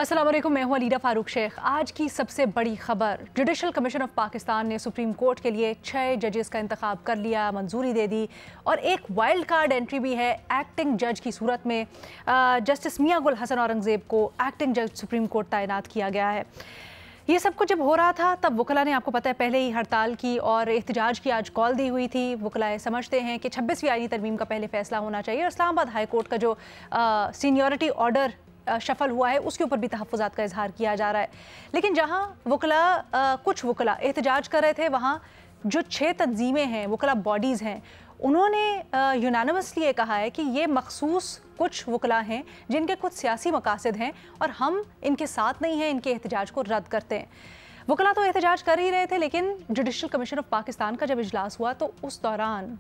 अस्सलाम वालेकुम, मैं हूं अलीदा फारूक शेख। आज की सबसे बड़ी खबर, जुडिशल कमीशन ऑफ पाकिस्तान ने सुप्रीम कोर्ट के लिए 6 जजेस का इंतखाब कर लिया, मंजूरी दे दी और एक वाइल्ड कार्ड एंट्री भी है। एक्टिंग जज की सूरत में जस्टिस मियां गुल हसन औरंगज़ेब को एक्टिंग जज सुप्रीम कोर्ट तैनात किया गया है। ये सब कुछ जब हो रहा था तब वकला ने, आपको पता है, पहले ही हड़ताल की और एहतजाज की आज कॉल दी हुई थी। वकला समझते हैं कि 26वीं आईनी तरमीम का पहले फैसला होना चाहिए और इस्लामाबाद हाई कोर्ट का जो सीनियरिटी ऑर्डर शफल हुआ है उसके ऊपर भी तहफ़्फ़ुज़ात का इजहार किया जा रहा है। लेकिन जहाँ वकला कुछ वकला एहतजाज कर रहे थे, वहाँ जो 6 तंजीमें हैं, वकला बॉडीज़ हैं, उन्होंने यूनानिमसली ये कहा है कि ये मखसूस कुछ वकला हैं जिनके कुछ सियासी मकासद हैं और हम इनके साथ नहीं हैं, इनके एहतजाज को रद्द करते हैं। वकला तो एहतजाज कर ही रहे थे, लेकिन जुडिशल कमीशन ऑफ पाकिस्तान का जब इजलास हुआ तो उस दौरान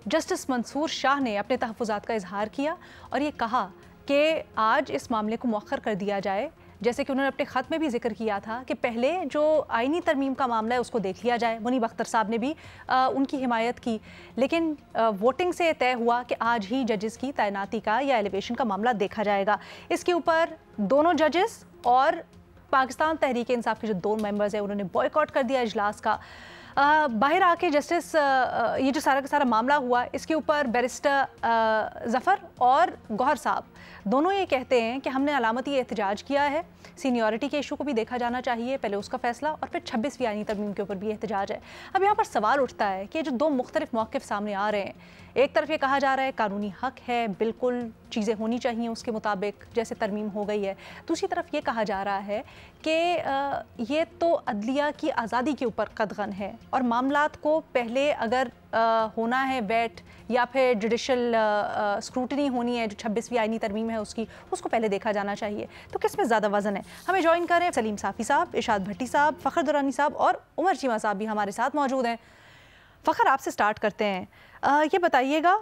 जस्टिस मंसूर शाह ने अपने तहफ़्फ़ुज़ात का इजहार किया और ये कहा कि आज इस मामले को मौखर कर दिया जाए। जैसे कि उन्होंने अपने ख़त में भी जिक्र किया था कि पहले जो आईनी तरमीम का मामला है उसको देख लिया जाए। मुनीब अख्तर साहब ने भी उनकी हिमायत की, लेकिन वोटिंग से तय हुआ कि आज ही जजेस की तैनाती का या एलिवेशन का मामला देखा जाएगा। इसके ऊपर दोनों जजेस और पाकिस्तान तहरीक इंसाफ के जो 2 मेंबर्स हैं उन्होंने बॉयकॉट कर दिया इजलास का। बाहर आके जस्टिस ये जो सारा का सारा मामला हुआ, इसके ऊपर बैरिस्टर ज़फ़र और गौहर साहब दोनों ये कहते हैं कि हमने अलामती एहतजाज किया है, सीनियरिटी के इशू को भी देखा जाना चाहिए, पहले उसका फैसला और फिर 26वीं आईनी तरमीम के ऊपर भी एहतजाज है। अब यहाँ पर सवाल उठता है कि जो 2 मुख्तलिफ मौक़िफ़ सामने आ रहे हैं, एक तरफ ये कहा जा रहा है कानूनी हक है, बिल्कुल चीज़ें होनी चाहिए उसके मुताबिक जैसे तरमीम हो गई है। दूसरी तरफ ये कहा जा रहा है कि ये तो अदलिया की आज़ादी के ऊपर कदगन है और मामलात को पहले अगर होना है वेट या फिर जुडिशल स्क्रूटनी होनी है, जो 26वीं आईनी तरमीम है उसको पहले देखा जाना चाहिए। तो किस में ज़्यादा वज़न है? हमें ज्वाइन करें सलीम साफ़ी साहब, इरशाद भट्टी साहब, फ़खर दुरानी साहब और उमर चीमा साहब भी हमारे साथ मौजूद हैं। फ़खर, आपसे स्टार्ट करते हैं। ये बताइएगा,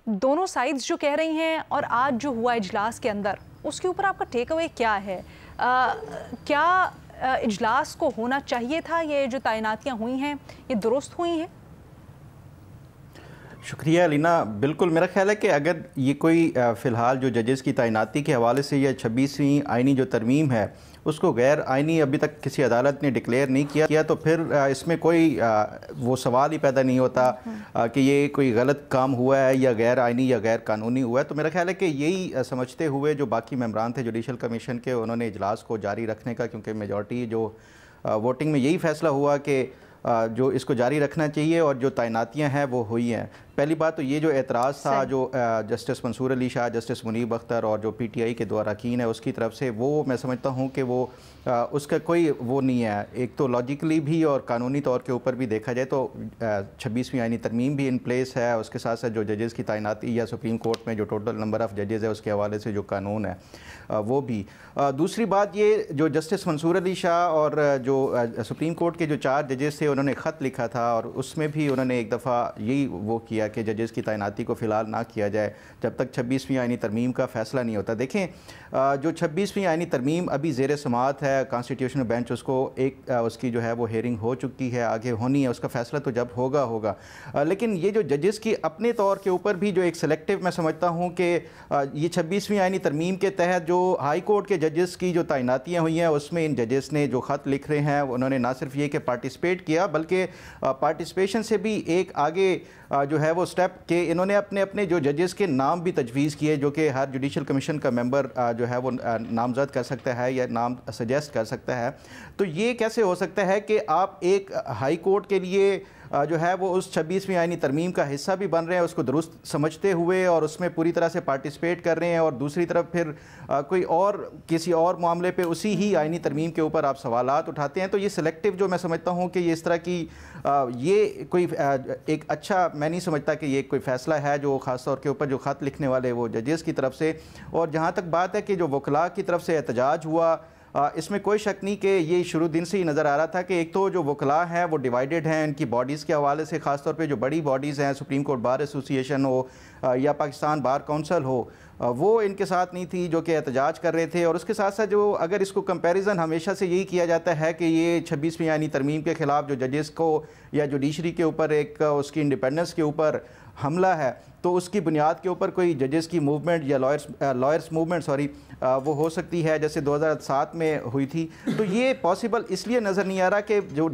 दोनों साइड्स जो कह रही हैं और आज जो हुआ इजलास के अंदर, उसके ऊपर आपका टेक अवे क्या है? क्या इजलास को होना चाहिए था? ये जो तैनातियाँ हुई हैं ये दुरुस्त हुई हैं? शुक्रिया अलीना। बिल्कुल, मेरा ख्याल है कि अगर ये कोई फ़िलहाल जो जजेस की तैनाती के हवाले से या 26वीं आईनी जो तरमीम है उसको गैर आईनी अभी तक किसी अदालत ने डिक्लेयर नहीं किया तो फिर इसमें कोई वो सवाल ही पैदा नहीं होता कि ये कोई गलत काम हुआ है या गैर आईनी या गैर कानूनी हुआ है। तो मेरा ख्याल है कि यही समझते हुए जो बाकी मेंबरान थे जुडिशल कमीशन के, उन्होंने इजलास को जारी रखने का, क्योंकि मेजॉरिटी जो वोटिंग में यही फैसला हुआ कि जो इसको जारी रखना चाहिए और जो तैनातियाँ हैं वो हुई हैं। पहली बात तो ये जो एतराज़ था जो जस्टिस मंसूर अली शाह, जस्टिस मुनीब अख्तर और जो PTI के दो अरकान है उसकी तरफ से, वो मैं समझता हूँ कि वो उसका कोई वो नहीं है। एक तो लॉजिकली भी और कानूनी तौर के ऊपर भी देखा जाए तो 26वीं आईनी तरमीम भी इन प्लेस है, उसके साथ साथ जो जजेस की तैनाती या सुप्रीम कोर्ट में जो टोटल नंबर ऑफ़ जजेस है उसके हवाले से जो कानून है वो भी। दूसरी बात ये, जो जस्टिस मंसूर अली शाह और जो सुप्रीम कोर्ट के जो 4 जजेस थे उन्होंने ख़त लिखा था और उसमें भी उन्होंने एक दफ़ा यही वो किया कि जजेस की तैनाती को फ़िलहाल ना किया जाए जब तक 26वीं आईनी तरमीम का फ़ैसला नहीं होता। देखें, जो 26वीं आईनी तरमीम अभी ज़ेर समाअत है, कॉन्स्टिट्यूशनल बेंच उसको उसकी जो है वो हेयरिंग हो चुकी है, आगे होनी है, उसका फ़ैसला तो जब होगा। लेकिन ये जो जजेस की अपने तौर के ऊपर भी जो एक सेलेक्टिव, मैं समझता हूँ कि ये 26वीं आईनी तरमीम के तहत जो हाई कोर्ट के जजेस की जो तैनातियाँ हुई हैं उसमें इन जजेस ने जो ख़त लिख रहे हैं उन्होंने ना सिर्फ ये कि पार्टिसिपेट किया, बल्कि पार्टिसिपेशन से भी एक आगे जो है वो स्टेप के इन्होंने अपने अपने जो जजेस के नाम भी तजवीज़ किए, जो कि हर जुडिशल कमीशन का मेंबर जो है वो नामज़द कर सकता है या नाम सजेस्ट कर सकता है। तो ये कैसे हो सकता है कि आप एक हाई कोर्ट के लिए जो है वो उस 26वीं आईनी तरमीम का हिस्सा भी बन रहे हैं, उसको दुरुस्त समझते हुए और उसमें पूरी तरह से पार्टिसिपेट कर रहे हैं, और दूसरी तरफ फिर कोई और किसी और मामले पे उसी ही आईनी तरमीम के ऊपर आप सवालात उठाते हैं। तो ये सिलेक्टिव, जो मैं समझता हूँ कि ये इस तरह की ये कोई एक अच्छा, मैं नहीं समझता कि ये कोई फ़ैसला है जो ख़ास तौर के ऊपर जो ख़त लिखने वाले वो जजेस की तरफ से। और जहाँ तक बात है कि जो वकला की तरफ से एहतजाज हुआ, इसमें कोई शक नहीं कि ये शुरू दिन से ही नज़र आ रहा था कि एक तो जो वकला हैं वो डिवाइडेड हैं इनकी बॉडीज़ के हवाले से, ख़ास तौर पे जो बड़ी बॉडीज़ हैं, सुप्रीम कोर्ट बार एसोसिएशन हो या पाकिस्तान बार काउंसिल हो, वो इनके साथ नहीं थी जो कि एहतजाज कर रहे थे। और उसके साथ साथ जो, अगर इसको कंपैरिजन हमेशा से यही किया जाता है कि ये 26वीं आईनी तरमीम के ख़िलाफ़ जो जजेस को या जुडिशरी के ऊपर एक उसकी इंडिपेंडेंस के ऊपर हमला है तो उसकी बुनियाद के ऊपर कोई जजेस की मूवमेंट या लॉयर्स मूवमेंट वो हो सकती है, जैसे 2007 में हुई थी। तो ये पॉसिबल इसलिए नज़र नहीं आ रहा कि जो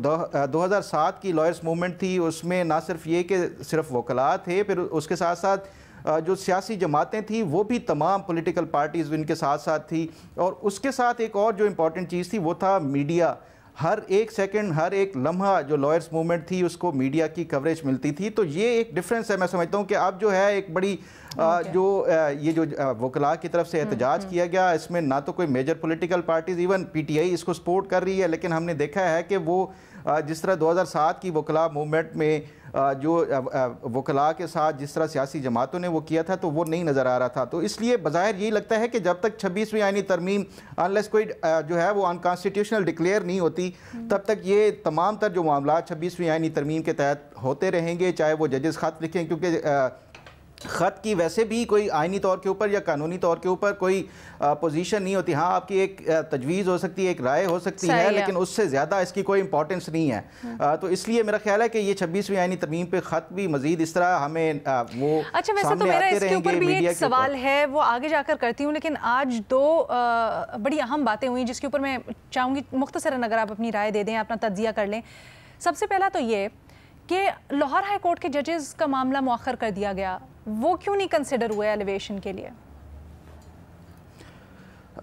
2007 की लॉयर्स मूवमेंट थी उसमें ना सिर्फ ये कि सिर्फ वकला थे, फिर उसके साथ साथ जो सियासी जमातें थी वो भी तमाम पॉलिटिकल पार्टीज़ इनके साथ साथ थी। और उसके साथ एक और जो इम्पॉर्टेंट चीज़ थी वो था मीडिया। हर एक सेकंड, हर एक लम्हा जो लॉयर्स मूवमेंट थी उसको मीडिया की कवरेज मिलती थी। तो ये एक डिफरेंस है। मैं समझता हूँ कि अब जो है एक बड़ी ये जो वकला की तरफ से एहतजाज किया गया, इसमें ना तो कोई major political parties, even PTI इसको सपोर्ट कर रही है, लेकिन हमने देखा है कि वो जिस तरह 2007 की वकला मूवमेंट में जो वकला के साथ जिस तरह सियासी जमातों ने वो किया था तो वो नहीं नज़र आ रहा था। तो इसलिए बज़ाहिर यही लगता है कि जब तक 26वीं आईनी तरमीम अनलेस कोई जो है वो अनकॉन्स्टिट्यूशनल डिक्लेयर नहीं होती, तब तक ये तमाम तर जो मामला 26वीं आईनी तरमीम के तहत होते रहेंगे, चाहे वो जजेस ख़त लिखें, क्योंकि ख़त की वैसे भी कोई आइनी तौर के ऊपर या कानूनी तौर के ऊपर कोई पोजीशन नहीं होती। हाँ, आपकी एक तजवीज़ हो सकती है, एक राय हो सकती है, लेकिन उससे ज़्यादा इसकी कोई इंपॉर्टेंस नहीं है। तो इसलिए मेरा ख्याल है कि ये 26वीं आइनी तरमीम पे ख़त भी मज़ीद इस तरह हमें वो अच्छा, वैसे तो मेरा इसके ऊपर भी एक सवाल है, वो आगे जाकर करती हूँ, लेकिन आज दो बड़ी अहम बातें हुई जिसके ऊपर मैं चाहूँगी मुख्तसरन अगर आप अपनी राय दे दें, अपना तज्जिया कर लें। सबसे पहला तो ये कि लाहौर हाई कोर्ट के जजेस का मामला मुअख्खर कर दिया गया, वो क्यों नहीं कंसिडर हुए एलिवेशन के लिए?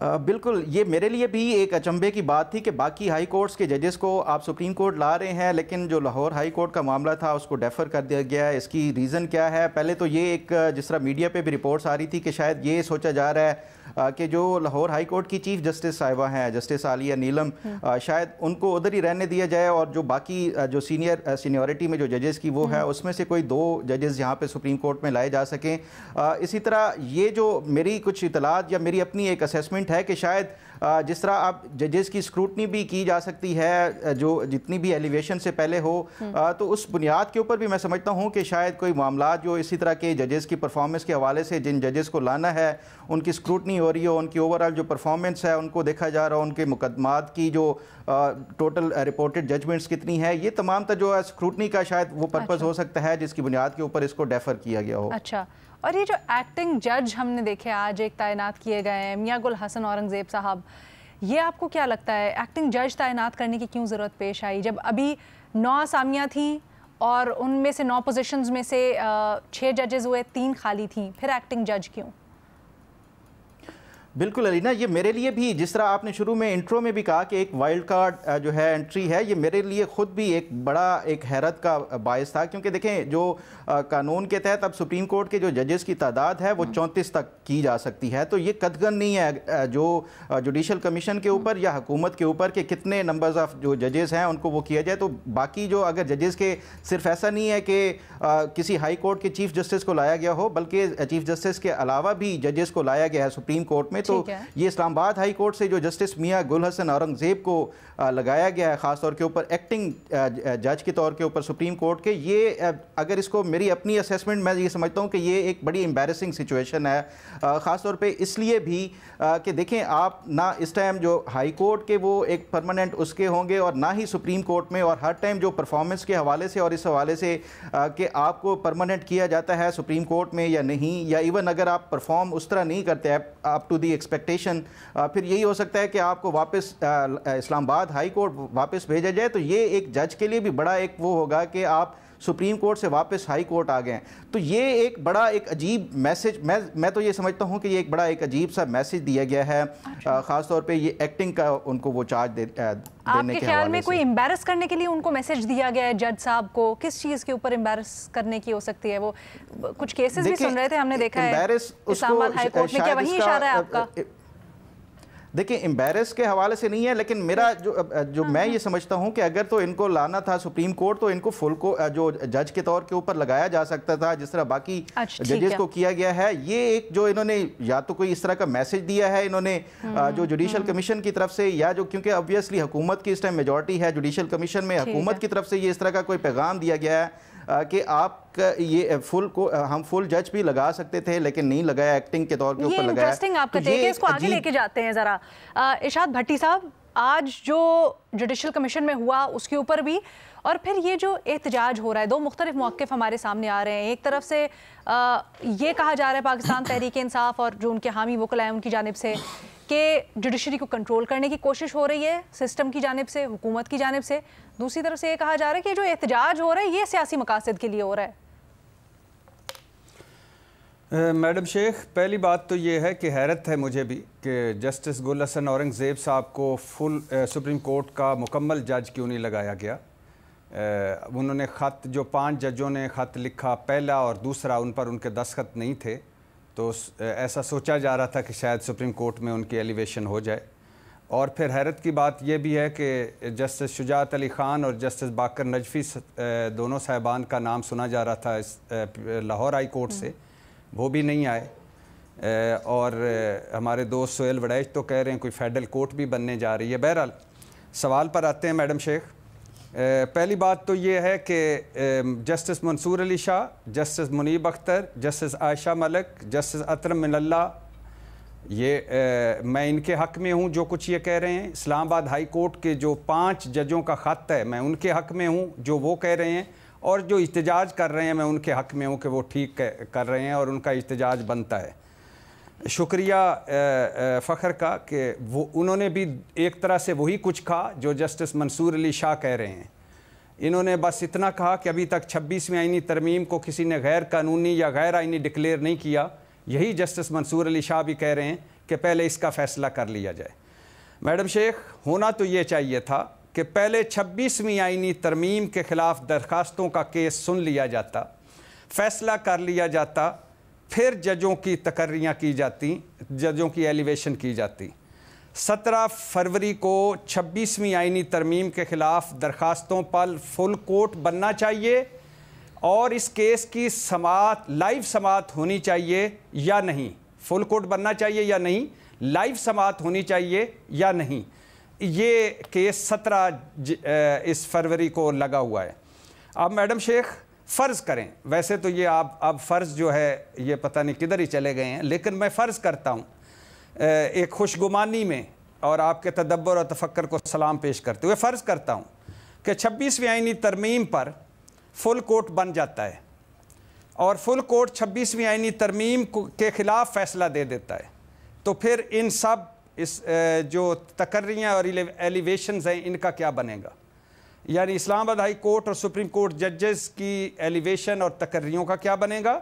बिल्कुल, ये मेरे लिए भी एक अचंभे की बात थी कि बाकी हाई कोर्ट्स के जजेस को आप सुप्रीम कोर्ट ला रहे हैं, लेकिन जो लाहौर हाई कोर्ट का मामला था उसको डेफर कर दिया गया है। इसकी रीज़न क्या है? पहले तो ये एक जिस तरह मीडिया पे भी रिपोर्ट्स आ रही थी कि शायद ये सोचा जा रहा है कि जो लाहौर हाई कोर्ट की चीफ जस्टिस साहिबा हैं, जस्टिस आलिया नीलम, शायद उनको उधर ही रहने दिया जाए और जो बाकी जो सीनियरिटी में जो जजेस की वो है उसमें से कोई 2 जजेस यहाँ पे सुप्रीम कोर्ट में लाए जा सकें। इसी तरह ये जो मेरी कुछ इतलात या मेरी अपनी एक असेसमेंट है कि शायद जिस तरह आप जजेस की स्क्रूटनी भी की जा सकती है जो जितनी भी एलिवेशन से पहले हो, तो उस बुनियाद के ऊपर भी मैं समझता हूँ कि शायद कोई मामला जो इसी तरह के जजेस की परफॉर्मेंस के हवाले से जिन जजेस को लाना है उनकी स्क्रूटनी हो रही हो, उनकी ओवरऑल जो परफॉर्मेंस है उनको देखा जा रहा हो, उनके मुकदमात की जो टोटल रिपोर्टेड जजमेंट्स कितनी है, ये तमाम तो जो है स्क्रूटनी का शायद वो पर्पज़ हो सकता है जिसकी बुनियाद के ऊपर इसको डेफर किया गया हो। अच्छा, और ये जो एक्टिंग जज हमने देखे आज एक तैनात किए गए हैं, मियां गुल हसन औरंगज़ेब साहब, ये आपको क्या लगता है एक्टिंग जज तैनात करने की क्यों ज़रूरत पेश आई जब अभी 9 असामियाँ थीं और उनमें से 9 पोजीशंस में से 6 जजेस हुए, 3 खाली थीं, फिर एक्टिंग जज क्यों? बिल्कुल अलीना, ये मेरे लिए भी जिस तरह आपने शुरू में इंट्रो में भी कहा कि एक वाइल्ड कार्ड जो है एंट्री है, ये मेरे लिए ख़ुद भी एक बड़ा एक हैरत का बायस था, क्योंकि देखें जो कानून के तहत अब सुप्रीम कोर्ट के जो जजेस की तादाद है वो 34 तक की जा सकती है। तो ये कतगन नहीं है जो जुडिशल कमीशन के ऊपर या हुकूमत के ऊपर कि कितने नंबर्स ऑफ जो जजेस हैं उनको वो किया जाए। तो बाकी जो अगर जजेस के सिर्फ ऐसा नहीं है कि किसी हाई कोर्ट के चीफ जस्टिस को लाया गया हो, बल्कि चीफ जस्टिस के अलावा भी जजेस को लाया गया है सुप्रीम कोर्ट में। तो ये इस्लामाबाद हाई कोर्ट से जो जस्टिस मियां गुल हसन औरंगज़ेब को लगाया गया है ख़ास तौर के ऊपर एक्टिंग जज के तौर के ऊपर सुप्रीम कोर्ट के, ये अगर इसको मेरी अपनी असेसमेंट मैं ये समझता हूँ कि ये एक बड़ी एम्बैरेसिंग सिचुएशन है, ख़ास तौर पे इसलिए भी कि देखें आप ना इस टाइम जो हाई कोर्ट के वो एक परमानेंट उसके होंगे और ना ही सुप्रीम कोर्ट में, और हर टाइम जो परफॉर्मेंस के हवाले से और इस हवाले से कि आपको परमानेंट किया जाता है सुप्रीम कोर्ट में या नहीं, या इवन अगर आप परफॉर्म उस तरह नहीं करते अप टू दी एक्सपेक्टेशन, फिर यही हो सकता है कि आपको वापस इस्लामाबाद हाई कोर्ट वापस भेजा जाए। तो ये एक जज के लिए भी बड़ा एक वो होगा कि आप सुप्रीम कोर्ट से वापस हाई कोर्ट आ गए। तो ये एक बड़ा एक अजीब मैसेज, मैं तो ये समझता हूँ कि ये एक बड़ा एक अजीब सा मैसेज दिया गया है, ख़ास तौर पे ये एक्टिंग का उनको वो चार्ज देने के हवाले से। आपके ख्याल में कोई एम्बैरस करने के लिए उनको मैसेज दिया गया है जज साहब को? किस चीज़ के ऊपर एम्बैरस करने की हो सकती है? वो कुछ केसेस भी सुन रहे थे, हमने देखा है इस्लामाबाद हाई कोर्ट में, क्या वही इशारा है आपका? देखिए एम्बैरस के हवाले से नहीं है, लेकिन मेरा जो मैं ये समझता हूँ कि अगर तो इनको लाना था सुप्रीम कोर्ट तो इनको फुल को जो जज के तौर के ऊपर लगाया जा सकता था जिस तरह बाकी जजेस को किया गया है। ये एक जो इन्होंने या तो कोई इस तरह का मैसेज दिया है इन्होंने जो जुडिशल कमीशन की तरफ से, या जो क्योंकि ऑब्वियसली हुकूमत की इस टाइम मेजॉरिटी है जुडिशल कमीशन में, हुकूमत की तरफ से ये इस तरह का कोई पैगाम दिया गया है कि आप ये हम फुल जज भी लगा सकते थे लेकिन नहीं लगाया, एक्टिंग के तौर के ऊपर लगाया। इंटरेस्टिंग आपका टेक है, इसको आगे लेके जाते हैं जरा। इरशाद भट्टी साहब, आज जो जुडिशल कमीशन में हुआ उसके ऊपर भी, और फिर ये जो एहतजाज हो रहा है, दो मुख्तलिफ मौक़िफ़ हमारे सामने आ रहे हैं। एक तरफ से ये कहा जा रहा है पाकिस्तान तहरीक इंसाफ और जो उनके हामी वकला हैं उनकी जानिब से कि जुडिशरी को कंट्रोल करने की कोशिश हो रही है सिस्टम की जानिब से, हुकूमत की जानिब से। दूसरी तरफ से ये कहा जा रहा है कि जो एहतजाज हो रहा है ये सियासी मकासद के लिए हो रहा है। मैडम शेख, पहली बात तो ये है कि हैरत है मुझे भी कि जस्टिस गुल हसन औरंगज़ेब साहब को फुल सुप्रीम कोर्ट का मुकम्मल जज क्यों नहीं लगाया गया। उन्होंने ख़त, जो 5 जजों ने ख़त लिखा, पहला और दूसरा, उन पर उनके दस्तखत नहीं थे, तो ऐसा सोचा जा रहा था कि शायद सुप्रीम कोर्ट में उनकी एलिवेशन हो जाए। और फिर हैरत की बात यह भी है कि जस्टिस शुजात अली ख़ान और जस्टिस बाकर नजफ़ी दोनों साहिबान का नाम सुना जा रहा था इस लाहौर हाई कोर्ट से, वो भी नहीं आए। और हमारे दोस्त सोहेल वड़ैच तो कह रहे हैं कोई फेडरल कोर्ट भी बनने जा रही है। बहरहाल सवाल पर आते हैं मैडम शेख। पहली बात तो ये है कि justice Mansoor Ali Shah, justice Munib Akhtar, justice Ayesha Malik, justice Athar Minallah, ये मैं इनके हक़ में हूँ जो कुछ ये कह रहे हैं। इस्लामाबाद हाई कोर्ट के जो 5 जजों का ख़त है, मैं उनके हक़ में हूँ जो वो कह रहे हैं, और जो इhtजाज कर रहे हैं मैं उनके हक़ में हूँ कि वो ठीक कर रहे हैं और उनका इhtजाज बनता है। शुक्रिया फ़ख्र का कि वो उन्होंने भी एक तरह से वही कुछ कहा जो जस्टिस मंसूर अली शाह कह रहे हैं। इन्होंने बस इतना कहा कि अभी तक 26वीं आईनी तरमीम को किसी ने गैर कानूनी या गैर आईनी डिक्लेयर नहीं किया। यही जस्टिस मंसूर अली शाह भी कह रहे हैं कि पहले इसका फ़ैसला कर लिया जाए। मैडम शेख, होना तो ये चाहिए था कि पहले 26वीं आईनी तरमीम के ख़िलाफ़ दरखास्तों का केस सुन लिया जाता, फ़ैसला कर लिया जाता, फिर जजों की तकर्रियाँ की जाती, जजों की एलिवेशन की जाती। 17 फरवरी को 26वीं आईनी तरमीम के ख़िलाफ़ दरखास्तों पर फुल कोर्ट बनना चाहिए और इस केस की समाअत, लाइव समाअत होनी चाहिए या नहीं। फुल कोर्ट बनना चाहिए या नहीं, लाइव समाअत होनी चाहिए या नहीं। ये केस 17 इस फरवरी को लगा हुआ है। अब मैडम शेख फ़र्ज़ करें, वैसे तो ये आप अब फ़र्ज़ जो है ये पता नहीं किधर ही चले गए हैं, लेकिन मैं फ़र्ज़ करता हूँ एक खुशगुमानी में और आपके तदब्बर और तफक्कर को सलाम पेश करते हुए फ़र्ज़ करता हूँ कि 26वीं आईनी तरमीम पर फुल कोर्ट बन जाता है और फुल कोर्ट 26वीं आईनी तरमीम के ख़िलाफ़ फ़ैसला दे देता है, तो फिर इन सब इस जो तकर्रियाँ और एलिवेशंस हैं इनका क्या बनेगा। यानी इस्लामाबाद हाई कोर्ट और सुप्रीम कोर्ट जजेस की एलिवेशन और तकर्रियों का क्या बनेगा,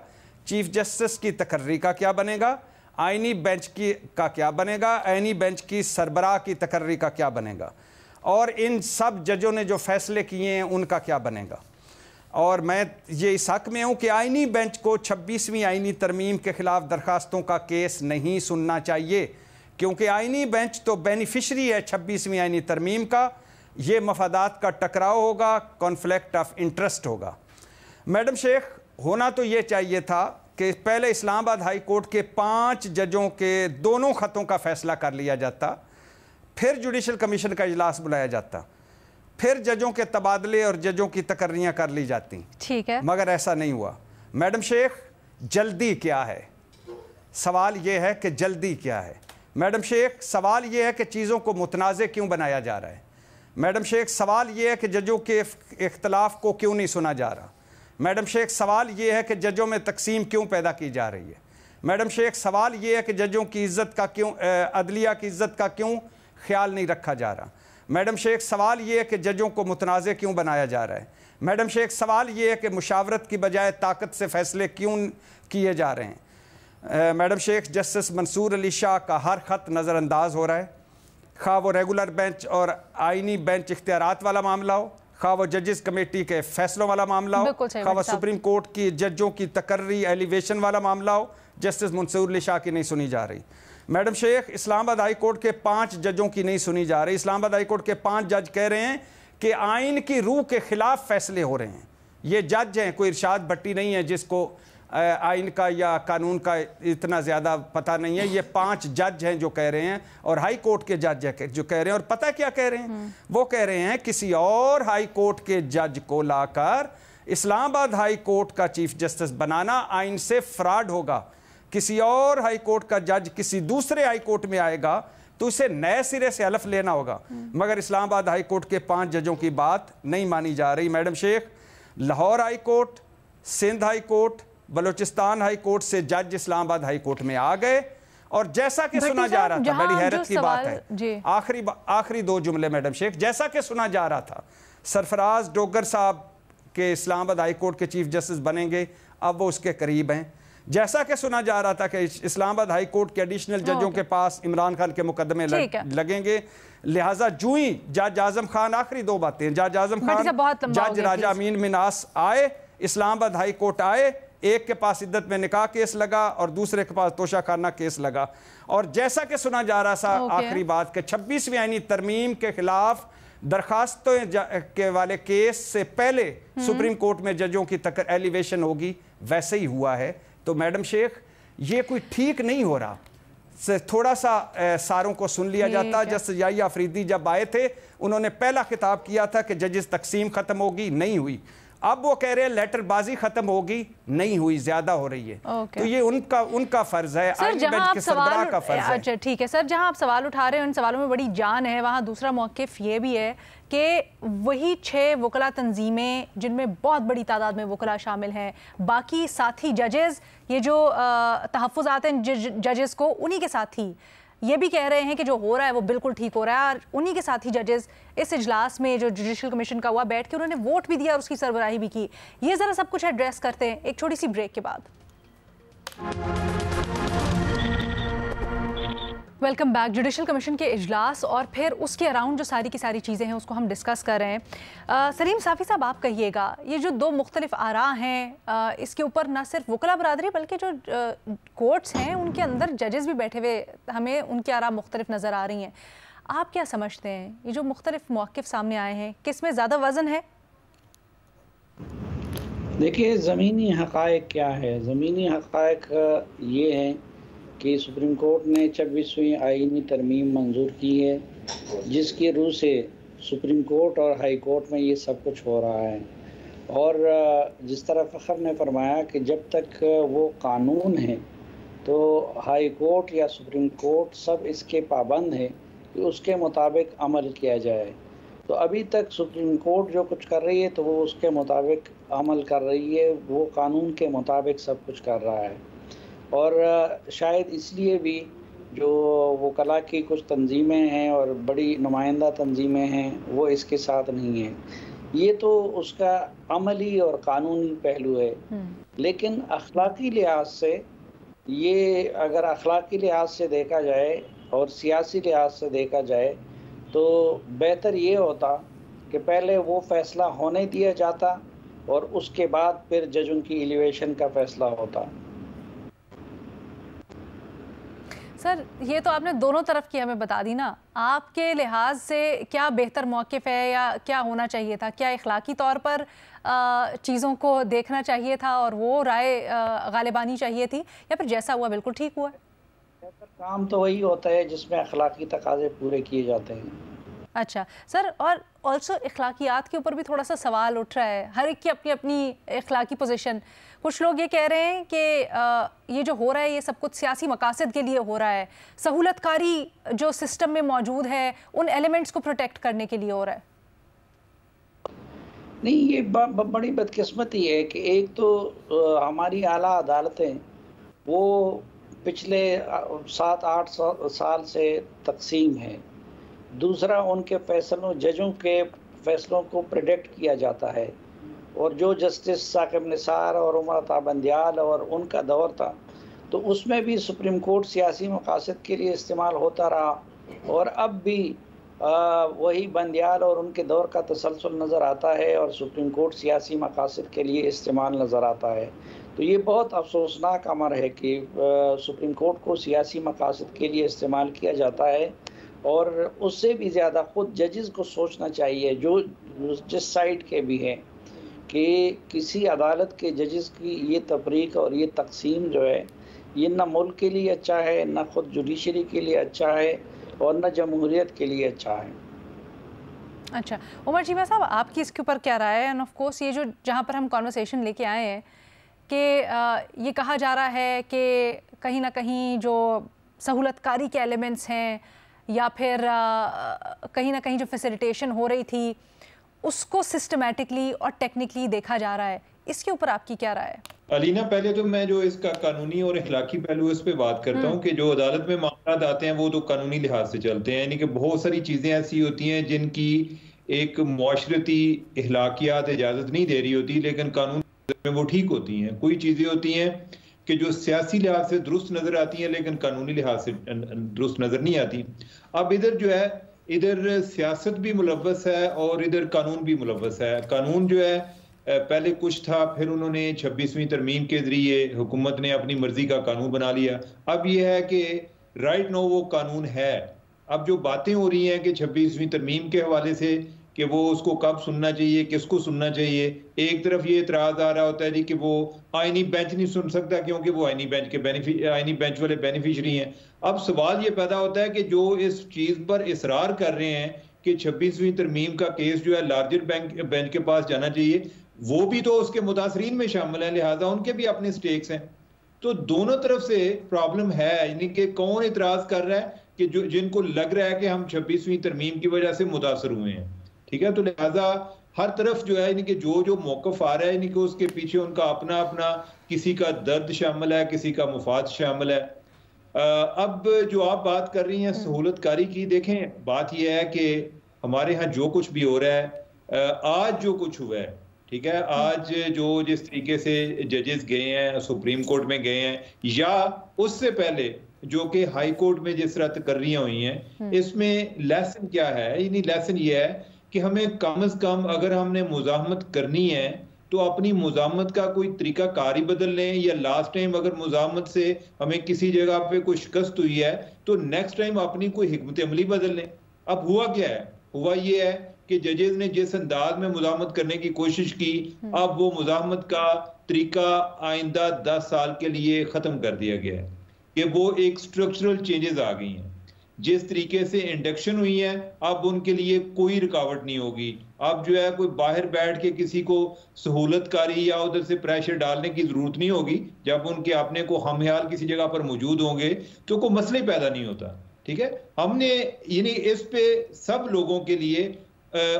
चीफ जस्टिस की तकर्री का क्या बनेगा, आइनी बेंच की का क्या बनेगा, आइनी बेंच की सरबराह की तकर्री का क्या बनेगा, और इन सब जजों ने जो फैसले किए हैं उनका क्या बनेगा। और मैं ये इस हक़ में हूँ कि आइनी बेंच को 26वीं आइनी तरमीम के ख़िलाफ़ दरखास्तों का केस नहीं सुनना चाहिए, क्योंकि आइनी बेंच तो बेनिफिशरी है 26वीं आइनी तरमीम का। ये मफादात का टकराव होगा, कॉन्फ्लिक्ट ऑफ इंटरेस्ट होगा। मैडम शेख, होना तो ये चाहिए था कि पहले इस्लामाबाद हाई कोर्ट के 5 जजों के दोनों ख़तों का फ़ैसला कर लिया जाता, फिर जुडिशल कमीशन का इजलास बुलाया जाता, फिर जजों के तबादले और जजों की तकर्रियाँ कर ली जाती। ठीक है, मगर ऐसा नहीं हुआ। मैडम शेख, जल्दी क्या है? सवाल ये है कि जल्दी क्या है। मैडम शेख, सवाल ये है कि चीज़ों को मुतनाज़े क्यों बनाया जा रहा है। मैडम शेख, सवाल ये है कि जजों के इख्तलाफ को क्यों नहीं सुना जा रहा। मैडम शेख, सवाल ये है कि जजों में तकसीम क्यों पैदा की जा रही है। मैडम शेख, सवाल ये है कि जजों की इज़्ज़त का क्यों, अदलिया की इज़्ज़त का क्यों ख्याल नहीं रखा जा रहा। मैडम शेख, सवाल ये है कि जजों को मुतनाज़े क्यों बनाया जा रहा है। मैडम शेख, सवाल ये है कि मुशावरत की बजाय ताकत से फ़ैसले क्यों किए जा रहे हैं। मैडम शेख, जस्टिस मंसूर अली शाह का हर ख़त नज़रअंदाज हो रहा है, खा वो रेगुलर बेंच और आइनी बेंच इख्तियारात वाला मामला हो, खा वो जजेस कमेटी के फैसलों वाला मामला हो, खा वो सुप्रीम कोर्ट की जजों की तकर्री एलिवेशन वाला मामला हो, जस्टिस मंसूर अली शाह की नहीं सुनी जा रही। Madam Sheikh, Islamabad high court के 5 जजों की नहीं सुनी जा रही। इस्लामाबाद हाई कोर्ट के 5 जज कह रहे हैं कि आइन की रूह के ख़िलाफ़ फ़ैसले हो रहे हैं। ये जज हैं, कोई इरशाद भट्टी नहीं है जिसको आइन का या कानून का इतना ज़्यादा पता नहीं है। ये 5 जज हैं जो कह रहे हैं, और हाई कोर्ट के जज हैं जो कह रहे हैं। और पता क्या कह रहे हैं? वो कह रहे हैं किसी और हाई कोर्ट के जज को लाकर इस्लामाबाद हाई कोर्ट का चीफ जस्टिस बनाना आइन से फ्रॉड होगा। किसी और हाई कोर्ट का जज किसी दूसरे हाई कोर्ट में आएगा तो इसे नए सिरे से हलफ लेना होगा। मगर इस्लामाबाद हाई कोर्ट के 5 जजों की बात नहीं मानी जा रही madam Sheikh. Lahore high court, Sindh high court, Balochistan high court से जज इस्लामाबाद हाई कोर्ट में आ गए और जैसा कि सुना जा रहा था, बड़ी हैरत की बात है, आखिरी 2 जुमले मैडम शेख, जैसा कि सुना जा रहा था सरफराज डोगर साहब के इस्लामाबाद हाई कोर्ट के चीफ जस्टिस बनेंगे, अब वो उसके करीब हैं। जैसा कि सुना जा रहा था कि इस्लामाबाद हाई कोर्ट के एडिशनल जजों के पास इमरान खान के मुकदमे लगेंगे, लिहाजा जूं ही जज आजम खान, आखिरी 2 बातें, जज आजम खान, जज राजा अमीन मिनास आए, इस्लामाबाद हाई कोर्ट आए, एक के पास इद्दत में निकाह केस लगा और दूसरे के पास तोशाखाना केस लगा। और जैसा कि सुना जा रहा था आखिरी बात के 26वीं आईनी तरमीम के खिलाफ दरखास्तों के वाले केस से पहले सुप्रीम कोर्ट में जजों की एलिवेशन होगी, वैसे ही हुआ है। तो मैडम शेख ये कोई ठीक नहीं हो रहा, थोड़ा सा सारों को सुन लिया जाता। जस्टिस याहिया अफरीदी जब आए थे उन्होंने पहला खिताब किया था कि जजेस तकसीम खत्म होगी, नहीं हुई। अब वो कह रहे हैं लेटरबाजी खत्म होगी, नहीं हुई, ज्यादा हो रही है। तो ये उनका फर्ज है, आईनी बेंच के सरबराह का फर्ज है। अच्छा ठीक है सर, जहां आप सवाल उठा रहे हैं उन सवालों में बड़ी जान है, वहां दूसरा मौक़िफ़ ये भी है कि वही 6 वकला तंजीमें जिनमें बहुत बड़ी तादाद में वकला शामिल हैं, बाकी साथी जजेस, ये जो तहफ़्फ़ुज़ात हैं जजेस को, उन्हीं के साथी ये भी कह रहे हैं कि जो हो रहा है वो बिल्कुल ठीक हो रहा है। और उन्हीं के साथी जजेस इस इजलास में जो जुडिशल कमीशन का हुआ बैठ के उन्होंने वोट भी दिया और उसकी सरबराही भी की। ये ज़रा सब कुछ एड्रेस करते हैं एक छोटी सी ब्रेक के बाद। Welcome back. जुडिशल कमीशन के इजलास और फिर उसके अराउंड जो सारी की सारी चीज़ें हैं उसको हम डिस्कस कर रहे हैं। सलीम साफ़ी साहब, आप कहिएगा, ये जो 2 मुख्तलिफ आरा हैं, इसके ऊपर ना सिर्फ वकला बरादरी बल्कि जो कोर्ट्स हैं उनके अंदर जजेस भी बैठे हुए हमें उनके आरा मुख्तलिफ नज़र आ रही हैं। आप क्या समझते हैं, ये जो मुख्तलिफ मौक़िफ़ सामने आए हैं, किस में ज़्यादा वज़न है? देखिए, ज़मीनी हक़ाइक़ क्या है? ज़मीनी हक़ाइक़ ये हैं कि सुप्रीम कोर्ट ने 26वीं आईनी तरमीम मंजूर की है, जिसकी रूह से सुप्रीम कोर्ट और हाई कोर्ट में ये सब कुछ हो रहा है। और जिस तरह फ़खर ने फरमाया कि जब तक वो कानून है तो हाई कोर्ट या सुप्रीम कोर्ट सब इसके पाबंद है कि उसके मुताबिक अमल किया जाए। तो अभी तक सुप्रीम कोर्ट जो कुछ कर रही है तो वो उसके मुताबिक अमल कर रही है, वो कानून के मुताबिक सब कुछ कर रहा है। और शायद इसलिए भी जो वकला की कुछ तंजीमें हैं और बड़ी नुमाइंदा तंजीमें हैं वो इसके साथ नहीं हैं। ये तो उसका अमली और कानूनी पहलू है, लेकिन अखलाकी लिहाज से ये, अगर अखलाकी लिहाज से देखा जाए और सियासी लिहाज से देखा जाए तो बेहतर ये होता कि पहले वो फ़ैसला होने दिया जाता और उसके बाद फिर जजों की एलिवेशन का फ़ैसला होता। सर, ये तो आपने दोनों तरफ की हमें बता दी ना। आपके लिहाज से क्या बेहतर मौक़िफ़ है या क्या होना चाहिए था? क्या इखलाकी तौर पर चीज़ों को देखना चाहिए था और वो राय गालिबानी चाहिए थी, या फिर जैसा हुआ बिल्कुल ठीक हुआ? काम तो वही होता है जिसमें अखलाकी तकाज़े पूरे किए जाते हैं। अच्छा सर, और ऑल्सो इखलाकियात के ऊपर भी थोड़ा सा सवाल उठ रहा है, हर एक की अपनी अपनी इखलाकी पोजीशन। कुछ लोग ये कह रहे हैं कि ये जो हो रहा है ये सब कुछ सियासी मकासद के लिए हो रहा है, सहूलतकारी जो सिस्टम में मौजूद है उन एलिमेंट्स को प्रोटेक्ट करने के लिए हो रहा है। नहीं, ये बड़ी बदकिस्मती है कि एक तो हमारी आला अदालतें वो पिछले 7-8 साल से तकसीम है। दूसरा, उनके फैसलों, जजों के फैसलों को प्रेडिक्ट किया जाता है, और जो जस्टिस साकिब निसार और उमर अता बंदियाल और उनका दौर था तो उसमें भी सुप्रीम कोर्ट सियासी मकासद के लिए इस्तेमाल होता रहा, और अब भी वही बंदियाल और उनके दौर का तसलसल नज़र आता है और सुप्रीम कोर्ट सियासी मकासद के लिए इस्तेमाल नज़र आता है। तो ये बहुत अफसोसनाक अमर है कि सुप्रीम कोर्ट को सियासी मकासद के लिए इस्तेमाल किया जाता है, और उससे भी ज़्यादा ख़ुद जजेस को सोचना चाहिए, जो जिस साइड के भी हैं, कि किसी अदालत के जजेस की ये तफरीक और ये तकसीम जो है ये न मुल्क के लिए अच्छा है, न ख़ुद जुडिशरी के लिए अच्छा है, और न जमहूरियत के लिए अच्छा है। अच्छा उमर चीमा साहब, आपकी इसके ऊपर क्या राय है? एंड ऑफ कोर्स ये जो जहाँ पर हम कॉन्वर्सेशन लेके आए हैं कि ये कहा जा रहा है कि कहीं ना कहीं जो सहूलतकारी के एलिमेंट्स हैं या फिर कहीं ना कहीं जो फैसिलिटेशन हो रही थी उसको सिस्टमैटिकली और टेक्निकली देखा जा रहा है, इसके ऊपर आपकी क्या राय है? अलीना, पहले तो मैं जो इसका कानूनी और इखलाकी पहलू इस पे बात करता हूँ कि जो अदालत में मामला आते हैं वो तो कानूनी लिहाज से चलते हैं, यानी कि बहुत सारी चीजें ऐसी होती हैं जिनकी एक मुआशरती इखलाकियात इजाजत नहीं दे रही होती, लेकिन कानून में वो ठीक होती हैं। कोई चीजें होती हैं कि जो सियासी लिहाज से दुरुस्त नजर आती हैं लेकिन कानूनी लिहाज से दुरुस्त नजर नहीं आती। अब इधर जो है, इधर सियासत भी मुलव्वस है और इधर कानून भी मुलव्वस है। कानून जो है पहले कुछ था, फिर उन्होंने 26वीं तरमीम के जरिए हुकूमत ने अपनी मर्जी का कानून बना लिया। अब यह है कि राइट नो वो कानून है। अब जो बातें हो रही हैं कि 26वीं तरमीम के हवाले से कि वो उसको कब सुनना चाहिए, किसको सुनना चाहिए, एक तरफ ये इतराज आ रहा होता है जी कि वो आईनी बेंच नहीं सुन सकता क्योंकि वो आईनी बेंच वाले बेनिफिशरी हैं। अब सवाल ये पैदा होता है कि जो इस चीज पर इसरार कर रहे हैं कि 26वीं तरमीम का केस जो है लार्जर बेंच के पास जाना चाहिए, वो भी तो उसके मुतासरीन में शामिल है, लिहाजा उनके भी अपने स्टेक्स हैं। तो दोनों तरफ से प्रॉब्लम है, यानी कि कौन इतराज कर रहा है कि जो जिनको लग रहा है कि हम 26वीं तरमीम की वजह से मुतासर हुए हैं, ठीक है। तो लिहाजा हर तरफ जो है यानी कि जो मौकफ आ रहा है यानी कि उसके पीछे उनका अपना अपना, किसी का दर्द शामिल है, किसी का मुफाद शामिल है। अब जो आप बात कर रही हैं सहूलतकारी की, देखें बात यह है कि हमारे यहाँ जो कुछ भी हो रहा है, आज जो कुछ हुआ है, ठीक है, आज जो जिस तरीके से जजेस गए हैं, सुप्रीम कोर्ट में गए हैं, या उससे पहले जो कि हाई कोर्ट में जिस तरह तकर्रियां हुई हैं, इसमें लेसन क्या है? यानी लेसन ये है कि हमें कम से कम अगर हमने मुज़ाहमत करनी है तो अपनी मुज़ाहमत का कोई तरीका कार ही बदल लें, या लास्ट टाइम अगर मुज़ाहमत से हमें किसी जगह पे कोई शिकस्त हुई है तो नेक्स्ट टाइम अपनी कोई हिकमत अमली बदल लें। अब हुआ क्या है? हुआ ये है कि जजेस ने जिस अंदाज में मुज़ाहमत करने की कोशिश की, अब वो मुज़ाहमत का तरीका आइंदा 10 साल के लिए ख़त्म कर दिया गया है कि वो एक स्ट्रक्चरल चेंजेस आ गई हैं। जिस तरीके से इंडक्शन हुई है, अब उनके लिए कोई रुकावट नहीं होगी। अब जो है कोई बाहर बैठ के किसी को सहूलतकारी या उधर से प्रेशर डालने की जरूरत नहीं होगी। जब उनके अपने को हमयाल किसी जगह पर मौजूद होंगे तो कोई मसले पैदा नहीं होता, ठीक है। हमने यानी इस पे सब लोगों के लिए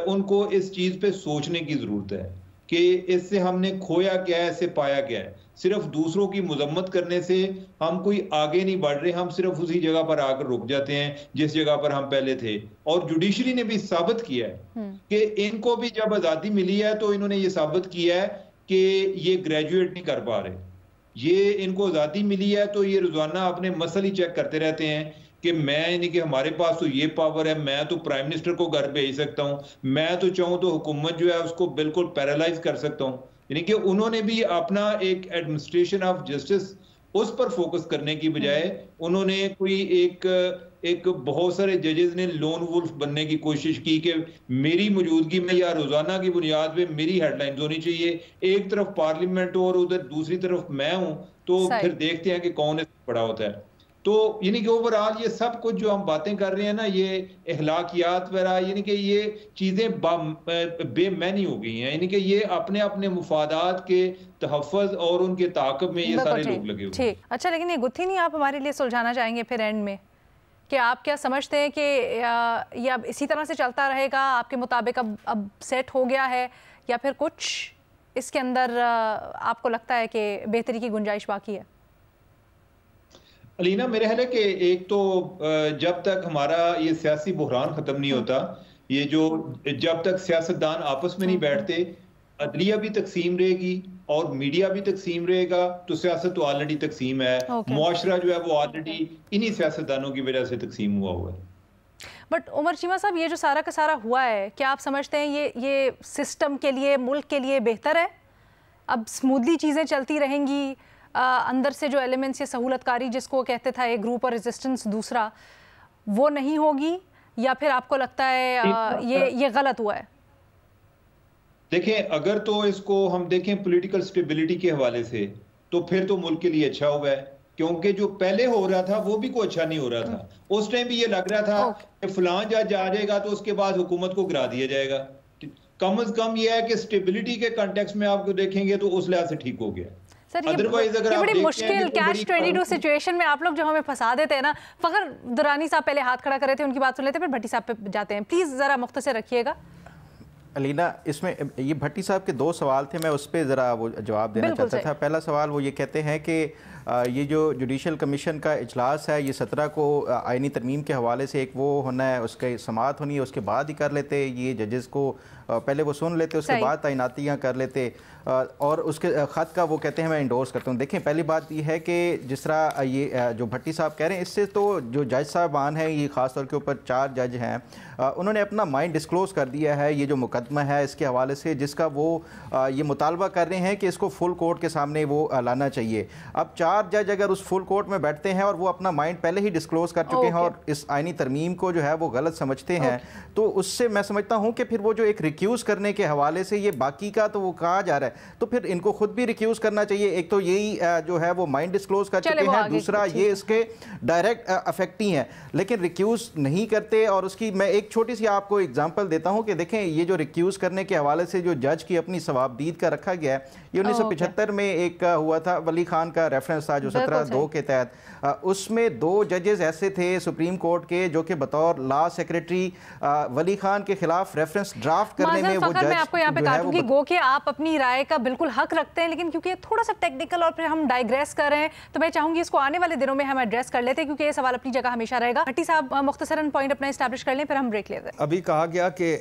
उनको इस चीज पे सोचने की जरूरत है कि इससे हमने खोया क्या है, इससे पाया क्या है। सिर्फ दूसरों की मजम्मत करने से हम कोई आगे नहीं बढ़ रहे, हम सिर्फ उसी जगह पर आकर रुक जाते हैं जिस जगह पर हम पहले थे। और जुडिशरी ने भी साबित किया है कि इनको भी जब आजादी मिली है तो इन्होंने ये साबित किया है कि ये ग्रेजुएट नहीं कर पा रहे। ये इनको आजादी मिली है तो ये रोजाना अपने मसल ही चेक करते रहते हैं कि मैं यानी कि हमारे पास तो ये पावर है, मैं तो प्राइम मिनिस्टर को घर भेज सकता हूं, मैं तो चाहूं तो हुकूमत जो है उसको बिल्कुल पैरालाइज कर सकता हूं। यानी कि उन्होंने भी अपना एक एडमिनिस्ट्रेशन ऑफ जस्टिस उस पर फोकस करने की बजाय उन्होंने कोई एक बहुत सारे जजेस ने लोन वुल्फ बनने की कोशिश की कि मेरी मौजूदगी में या रोजाना की बुनियाद पे मेरी हेडलाइंस होनी चाहिए, एक तरफ पार्लियामेंट और उधर दूसरी तरफ मैं हूं, तो फिर देखते हैं कि कौन इसमें बड़ा होता है। तो यानी कि ओवरऑल ये सब कुछ जो हम बातें कर रहे हैं ना, ये इखलाकियात वगैरह, यानी कि ये चीजें बेमैनी हो गई हैं। यानी कि ये अपने अपने मुफादात के तहफ़्फ़ुज़ और उनके ताक़ब में ये सारे लोग लगे हुए। ठीक, अच्छा, लेकिन ये गुत्थी नहीं आप हमारे लिए सुलझाना चाहेंगे फिर एंड में कि आप क्या समझते हैं कि ये अब इसी तरह से चलता रहेगा? आपके मुताबिक अब सेट हो गया है या फिर कुछ इसके अंदर आपको लगता है कि बेहतरी की गुंजाइश बाकी है? अलीना, मेरे ख्याल है कि एक तो जब तक हमारा ये सियासी बुहरान खत्म नहीं होता, ये जो जब तक सियासतदान आपस में नहीं बैठते, अदलिया भी तकसीम रहेगी और मीडिया भी तकसीम रहेगा, तो सियासत तो ऑलरेडी तकसीम है। मुआशरा जो है वो ऑलरेडी इन्हीं सियासतदानों की वजह से तकसीम हुआ हुआ है। बट उमर चीमा साहब, ये जो सारा का सारा हुआ है, क्या आप समझते हैं ये सिस्टम के लिए, मुल्क के लिए बेहतर है? अब स्मूथली चीज़ें चलती रहेंगी, अंदर से जो एलिमेंट्स, ये सहूलतकारी जिसको कहते था एक ग्रुप और रेजिस्टेंस दूसरा, वो नहीं होगी, या फिर आपको लगता है ये गलत हुआ है? देखें, अगर तो इसको हम देखें पॉलिटिकल स्टेबिलिटी के हवाले से, तो फिर तो मुल्क के लिए अच्छा हुआ है, क्योंकि जो पहले हो रहा था वो भी कोई अच्छा नहीं हो रहा था। उस टाइम भी ये लग रहा था कि फलां जज आ जाएगा तो उसके बाद हुकूमत को गिरा दिया जाएगा। कम से कम ये है कि स्टेबिलिटी के कॉन्टेक्स्ट में आपको देखेंगे तो उस लिहाज से ठीक हो गया। सर ये बड़ी मुश्किल कैच 22 सिचुएशन में आप लोग जो हमें फंसा देते हैं ना। फखर दुरानी साहब पहले हाथ खड़ा कर रहे थे, उनकी बात सुन लेते, फिर भट्टी साहब पे जाते हैं। प्लीज जरा मुख्तसर रखिएगा। अलीना, इसमें ये भट्टी साहब के 2 सवाल थे, मैं उस पर ज़रा वो जवाब देना चाहता था। पहला सवाल वो ये कहते हैं कि ये जो जुडिशल कमीशन का इजलास है ये 17 को आइनी तरमीम के हवाले से एक वो होना है, उसकी समाअत होनी है, उसके बाद ही कर लेते ये जजेस को, पहले वो सुन लेते उसके बाद तैनातियाँ कर लेते, और उसके ख़त का वो कहते हैं मैं इंडोर्स करता हूँ। देखें, पहली बात ये है कि जिस तरह ये जो भट्टी साहब कह रहे हैं, इससे तो जो जज साहबान हैं, ये ख़ास तौर के ऊपर 4 जज हैं, उन्होंने अपना माइंड डिस्क्लोज़ कर दिया है ये जो मुकदमा है इसके हवाले से, जिसका वो ये मुतालबा कर रहे हैं कि इसको फुल कोर्ट के सामने वो लाना चाहिए। अब 4 जज अगर उस फुल कोर्ट में बैठते हैं और वो अपना माइंड पहले ही डिस्क्लोज़ कर चुके हैं और इस आइनी तरमीम को जो है वो गलत समझते हैं, तो उससे मैं समझता हूँ कि फिर वो जो एक रिक्यूज़ करने के हवाले से ये बाकी का तो वो कहा जा रहा है, तो फिर इनको खुद भी रिक्यूज़ करना चाहिए। एक तो यही जो है वो माइंड डिस्क्लोज कर चुके हैं, दूसरा ये इसके डायरेक्ट अफेक्टी हैं, लेकिन रिक्यूज़ नहीं करते। और उसकी मैं एक छोटी सी आपको एग्जांपल देता हूं कि देखें, ये जो रिक्यूज़ करने के हवाले से जो जज की अपनी सवाबदीद का रखा गया है, ये 1975 में एक हुआ था, वली खान का रेफरेंस था जो 17(2) के तहत, उसमें 2 जजेस ऐसे थे सुप्रीम कोर्ट के जो कि बतौर लॉ सेक्रेटरी वली खान के खिलाफ रेफरेंस ड्राफ्ट करने में वो जज, मैं आपको यहाँ पे काटूंगी, गो के आप अपनी राय का बिल्कुल हक रखते हैं, लेकिन क्योंकि थोड़ा सा टेक्निकल और फिर हम डाइग्रेस कर रहे हैं, तो मैं चाहूंगी इसको आने वाले दिनों में हम एड्रेस कर लेते हैं, क्योंकि ये सवाल अपनी जगह हमेशा रहेगा। भट्टी साहब मुख्तसरन पॉइंट अपना एस्टैब्लिश कर लें, फिर हम ब्रेक लेते हैं। अभी कहा गया कि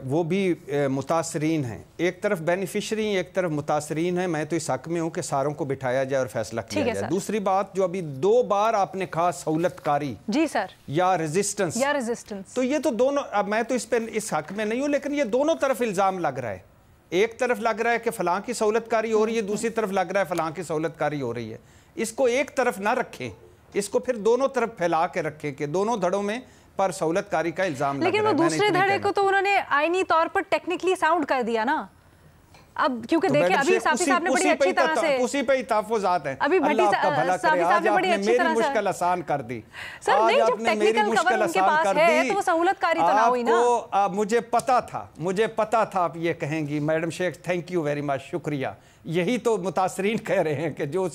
वो भी मुतासरीन हैं, एक तरफ बेनिफिशरी, एक तरफ मुतासरीन है। मैं तो इस हक में हूँ कि सारों को बिठाया जाए और फैसला किया जाए। दूसरी बात जो अभी 2 बार आपने कहा, सहूलतकारी जी सर या रेजिस्टेंस, तो ये तो दोनों, अब मैं तो इस हक में नहीं हूँ, लेकिन ये दोनों तरफ इल्जाम लग रहा है। एक तरफ लग रहा है कि फलां की सहूलतकारी हो रही है, दूसरी तरफ लग रहा है फलां की सहूलतकारी हो रही है। इसको एक तरफ ना रखें, इसको फिर दोनों तरफ फैला के रखें कि दोनों धड़ों में पर सहूलतकारी का इल्जाम लग रहा है। लेकिन वो दूसरे धड़े को तो उन्होंने आईनी तौर पर टेक्निकली साउंड कर दिया ना। अब क्योंकि देखिए अभी साफी साहब ने बड़ी अच्छी तरह से उसी पे ही तहफ़्फ़ुज़ात हैं। अभी भट्टी साहब ने बड़ी अच्छी तरह से मुश्किल आसान कर दी। सर नहीं, जब टेक्निकल कवर उनके पास है तो वो सहूलतकारी तो ना हुई ना। मुझे पता था आप ये कहेंगी madam Sheikh, thank you very much, शुक्रिया। यही तो मुतासरीन कह रहे हैं कि जो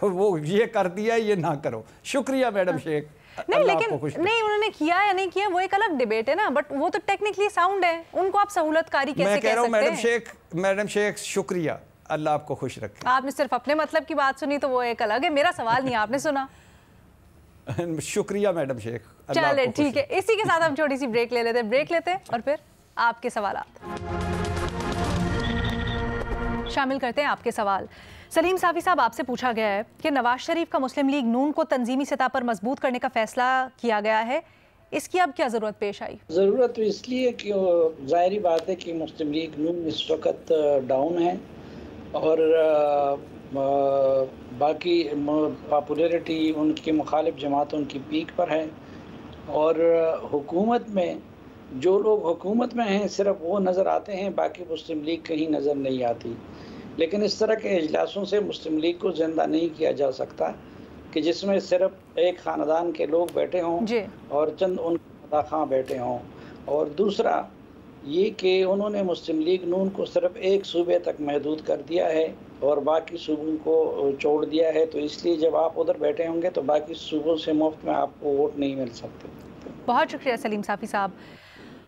वो ये कर दिया ये ना करो। शुक्रिया मैडम शेख। नहीं, लेकिन नहीं, उन्होंने किया या नहीं किया वो एक अलग डिबेट है ना, बट वो तो टेक्निकली साउंड है, उनको आप सहूलतकारी कैसे कह सकते हैं? मैडम शेख शुक्रिया, अल्लाह आपको खुश रखे। आपने सिर्फ अपने मतलब की बात सुनी तो वो एक अलग है, मेरा सवाल नहीं आपने सुना। शुक्रिया मैडम शेख। चले ठीक है, इसी के साथ हम छोटी सी ब्रेक ले लेते हैं और फिर आपके सवालात शामिल करते हैं। आपके सवाल सलीम साफी साहब, आपसे पूछा गया है कि नवाज शरीफ का मुस्लिम लीग नून को तंजीमी सतह पर मजबूत करने का फैसला किया गया है, इसकी अब क्या ज़रूरत पेश आई? ज़रूरत तो इसलिए कि ज़ाहिरी बात है कि मुस्लिम लीग नून इस वक्त डाउन है और बाकी पॉपुलैरिटी उनकी मुखालिफ जमात उनकी पीक पर है, और हुकूमत में जो लोग हुकूमत में हैं सिर्फ वो नज़र आते हैं, बाकी मुस्लिम लीग कहीं नज़र नहीं आती। लेकिन इस तरह के इजलासों से मुस्लिम लीग को ज़िंदा नहीं किया जा सकता कि जिसमें सिर्फ एक ख़ानदान के लोग बैठे हों और चंद उनके मदाखां बैठे हों। और दूसरा ये कि उन्होंने मुस्लिम लीग नून को सिर्फ एक सूबे तक महदूद कर दिया है और बाकी सूबों को छोड़ दिया है, तो इसलिए जब आप उधर बैठे होंगे तो बाकी सूबों से मुफ्त में आपको वोट नहीं मिल सकते। बहुत शुक्रिया सलीम साफी साहब।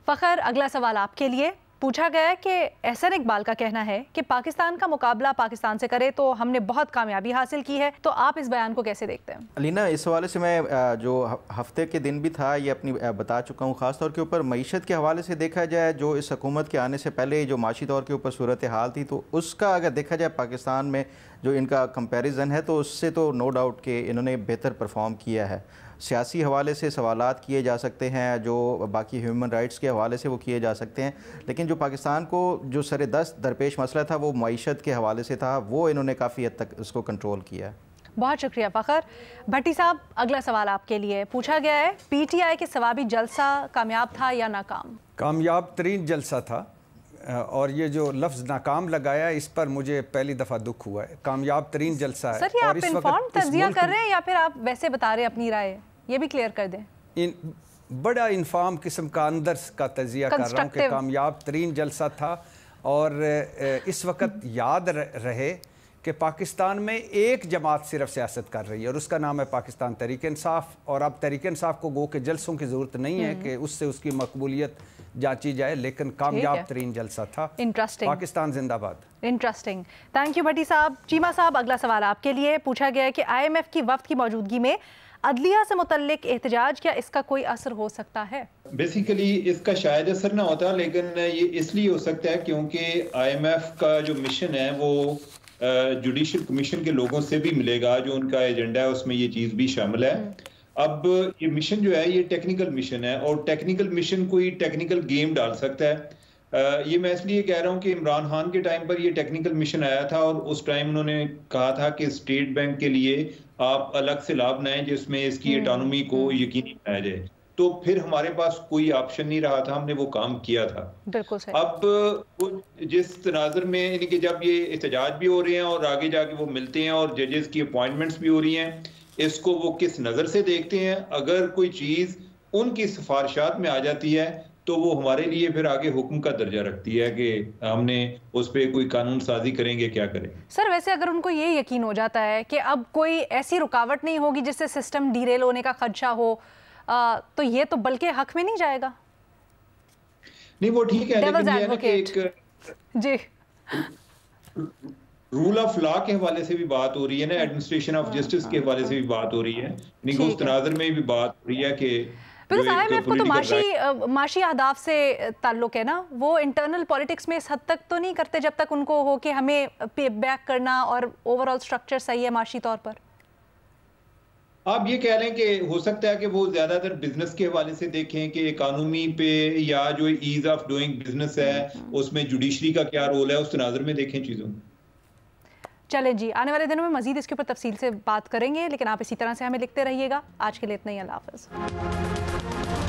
फ़खर, अगला सवाल आपके लिए पूछा गया है कि एहसन इकबाल का कहना है कि पाकिस्तान का मुकाबला पाकिस्तान से करे तो हमने बहुत कामयाबी हासिल की है, तो आप इस बयान को कैसे देखते हैं? अलीना, इस हवाले से मैं जो हफ्ते के दिन भी था ये अपनी बता चुका हूँ। ख़ास तौर के ऊपर मईशत के हवाले से देखा जाए, जो इस हुकूमत के आने से पहले जो माशी तौर के ऊपर सूरत हाल थी, तो उसका अगर देखा जाए पाकिस्तान में जो इनका कंपैरिजन है तो उससे तो नो डाउट कि इन्होंने बेहतर परफॉर्म किया है। सियासी हवाले से सवालात किए जा सकते हैं, जो बाकी ह्यूमन राइट्स के हवाले से वो किए जा सकते हैं, लेकिन जो पाकिस्तान को जो सर-ए-दस्त दरपेश मसला था वो मईशत के हवाले से था, वो इन्होंने काफ़ी हद तक उसको कंट्रोल किया है। बहुत शुक्रिया फ़खर। भट्टी साहब, अगला सवाल आपके लिए पूछा गया है, PTI के सवाबी जलसा कामयाब था या नाकाम? कामयाब तरीन जलसा था, और ये जो लफ्ज़ नाकाम लगाया इस पर मुझे पहली दफ़ा दुख हुआ है। कामयाब तरीन जलसा है। सर, ये आप इन्फॉर्म तज्जिया कर रहे हैं या फिर आप वैसे बता रहे हैं अपनी राय? ये भी क्लियर कर दें। बड़ा इन्फॉर्म किस्म का अंदर का तज्जिया कर रहा हूँ कि कामयाब तरीन जलसा था, और इस वक्त याद रहे कि पाकिस्तान में एक जमात सिर्फ सियासत कर रही है और उसका नाम है पाकिस्तान तहरीक इंसाफ। और अब तहरीक इंसाफ को गो के जलसों की ज़रूरत नहीं है कि उससे उसकी मकबूलियत जांची जाए, लेकिन कामयाब तरीन जलसा था। इंटरेस्टिंग। पाकिस्तान जिंदाबाद। इंटरेस्टिंग, थैंक यू भट्टी साहब। चीमा साहब, अगला सवाल आपके लिए पूछा गया है कि IMF की वफ्द की मौजूदगी में अदलिया से मुतल्लिक एहतजाज, क्या इसका कोई असर हो सकता है? बेसिकली इसका शायद असर ना होता, लेकिन ये इसलिए हो सकता है क्योंकि IMF का जो मिशन है वो जुडिशल कमीशन के लोगों से भी मिलेगा, जो उनका एजेंडा है उसमें ये चीज़ भी शामिल है। अब ये मिशन जो है ये टेक्निकल मिशन है और टेक्निकल मिशन कोई टेक्निकल गेम डाल सकता है। ये मैं इसलिए कह रहा हूँ कि इमरान खान के टाइम पर ये टेक्निकल मिशन आया था और उस टाइम उन्होंने कहा था कि स्टेट बैंक के लिए आप अलग से लाभ बनाएं जिसमें इसकी ऑटोनॉमी को यकीनी बनाया जाए। तो फिर हमारे पास कोई ऑप्शन नहीं रहा था, हमने वो काम किया था। बिल्कुल सही। अब वो जिस तनाज़ुर में यानी कि जब ये एहतजाज भी हो रहे हैं और आगे जाके वो मिलते हैं और जजेस की अपॉइंटमेंट्स भी हो रही हैं, इसको वो किस नज़र से देखते हैं। अगर कोई चीज़ उनकी सिफारिशात में आ जाती है तो वो हमारे लिए फिर आगे हुक्म का दर्जा रखती है कि हमने उस पर कोई कानून साजी करेंगे, क्या करें। सर वैसे अगर उनको ये यकीन हो जाता है कि अब कोई ऐसी रुकावट नहीं होगी जिससे सिस्टम डीरेल होने का खदशा हो, तो ये तो बल्कि हक में नहीं जाएगा। नहीं वो ठीक है, लेकिन ये है ना कि एक जी रूल ऑफ लॉ के हवाले से भी बात हो रही है ना, एडमिनिस्ट्रेशन ऑफ जस्टिस के हवाले से भी बात हो रही है, यानी उस तनाज़ुर में भी बात हो रही है कि IMF को तो माशी अहदाफ से ताल्लुक है ना, वो इंटरनल पॉलिटिक्स में इस हद तक तो नहीं करते जब तक उनको हो कि हमें पे बैक करना और ओवरऑल स्ट्रक्चर सही है माशी तौर पर। आप ये कह रहे हैं कि हो सकता है कि वो ज्यादातर बिजनेस के हवाले से देखें कि इकोनॉमी पे या जो ईज ऑफ डूइंग बिजनेस है उसमें जुडिशरी का क्या रोल है, उस तनाज़ुर में देखें चीजों। चलें जी, आने वाले दिनों में मजीद इसके ऊपर तफसील से बात करेंगे, लेकिन आप इसी तरह से हमें लिखते रहिएगा। आज के लिए इतना ही, अल्लाह हाफ़िज़।